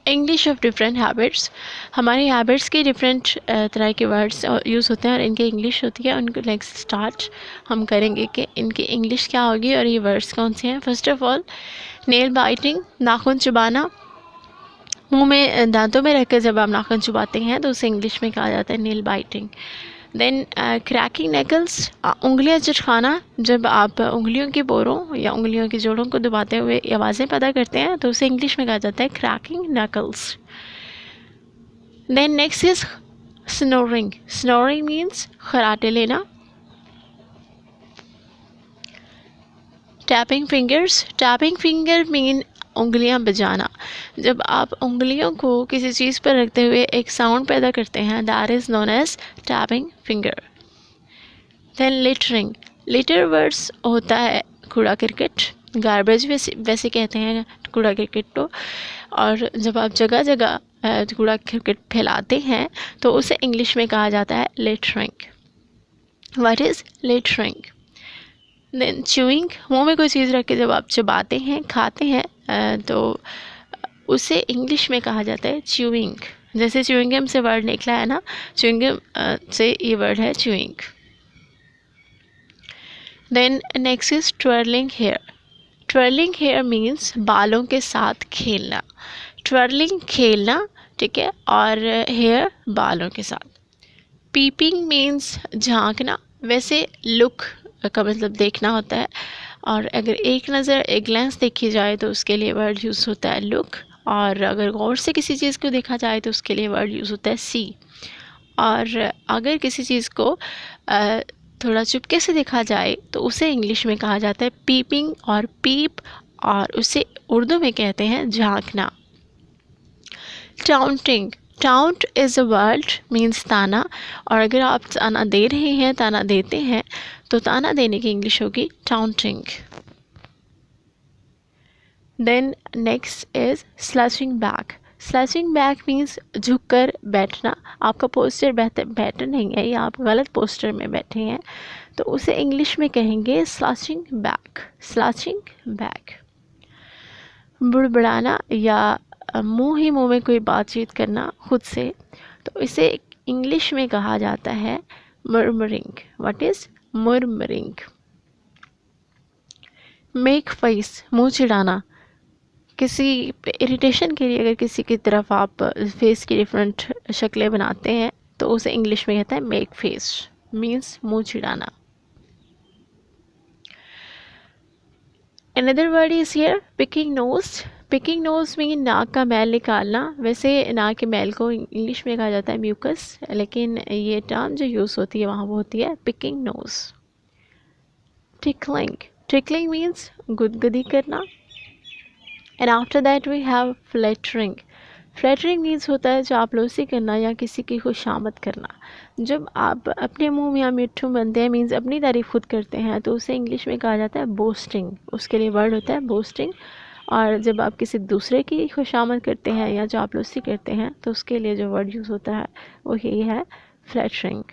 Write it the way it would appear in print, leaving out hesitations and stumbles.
English of different habits, हमारी habits के different तरह के वर्ड्स यूज़ होते हैं और इनके इंग्लिश होती है। उनको नेक्स्ट स्टार्ट हम करेंगे कि इनकी इंग्लिश क्या होगी और ये वर्ड्स कौन से हैं। First of all nail biting, नाखून चबाना, मुंह में दांतों में रखकर जब आप नाखून चबाते हैं तो उसे इंग्लिश में कहा जाता है नेल बाइटिंग। देन क्रैकिंग नेकल्स, उंगलियां चटकाना, जब आप उंगलियों के बोरों या उंगलियों की जोड़ों को दबाते हुए आवाज़ें पैदा करते हैं तो उसे इंग्लिश में कहा जाता है cracking knuckles. Then next is snoring, snoring means खराटे लेना। Tapping fingers, tapping finger mean उंगलियां बजाना, जब आप उंगलियों को किसी चीज़ पर रखते हुए एक साउंड पैदा करते हैं, that is known as tapping finger. Then littering, litter words होता है कूड़ा क्रिकेट, गार्बेज वैसे कहते हैं कूड़ा क्रिकेट को। और जब आप जगह जगह कूड़ा क्रिकेट फैलाते हैं तो उसे इंग्लिश में कहा जाता है littering. What is littering? Then chewing, मुंह में कोई चीज़ रख के जब आप चबाते हैं खाते हैं तो उसे इंग्लिश में कहा जाता है च्यूइंग। जैसे च्यूइंगम से वर्ड निकला है ना, च्यूइंगम से ये वर्ड है chewing. Then next is twirling hair, twirling hair means बालों के साथ खेलना, ट्वर्लिंग खेलना, ठीक है, और हेयर बालों के साथ। पीपिंग मीन्स झांकना, वैसे लुक का मतलब देखना होता है, और अगर एक नज़र एक ग्लैंस देखी जाए तो उसके लिए वर्ड यूज़ होता है लुक, और अगर गौर से किसी चीज़ को देखा जाए तो उसके लिए वर्ड यूज़ होता है सी। और अगर किसी चीज़ को थोड़ा चुपके से देखा जाए तो उसे इंग्लिश में कहा जाता है पीपिंग और पीप, और उसे उर्दू में कहते हैं झांकना। टाउंटिंग, टाउंट इज़ अ वर्ड मीन्स ताना, और अगर आप ताना दे रहे हैं, ताना देते हैं, तो ताना देने की इंग्लिश होगी taunting. Then next is slouching back, slouching back means झुककर बैठना, आपका पोस्टर बेहतर नहीं है या आप गलत पोस्टर में बैठे हैं तो उसे इंग्लिश में कहेंगे स्लैशिंग बैक, स्लैशिंग बैक। बुड़बुड़ाना या मुंह ही मुंह में कोई बातचीत करना खुद से, तो इसे इंग्लिश में कहा जाता है murmuring। What is murmuring? Make face, मुंह चिढ़ाना, किसी इरिटेशन के लिए अगर किसी की तरफ आप फेस की डिफरेंट शक्लें बनाते हैं तो उसे इंग्लिश में कहता है मेक फेस, मीन्स मुंह चिढ़ाना। Another word is here picking nose, picking nose mean नाक का मैल निकालना, वैसे नाक के मैल को इंग्लिश में कहा जाता है म्यूकस, लेकिन ये टर्म जो यूज़ होती है वहाँ वो होती है picking nose. Tickling, tickling means गुदगुदी करना। And after that we have flattering, flattering means होता है चापलूसी करना या किसी की खुशामद करना। जब आप अपने मुंह में या मिट्ठू बनते हैं मीन्स अपनी तारीफ खुद करते हैं तो उसे इंग्लिश में कहा जाता है बोस्टिंग, उसके लिए वर्ड होता है बोस्टिंग। और जब आप किसी दूसरे की खुशामद करते हैं या चापलूसी करते हैं तो उसके लिए जो वर्ड यूज़ होता है वो यही है फ्लैटरिंग।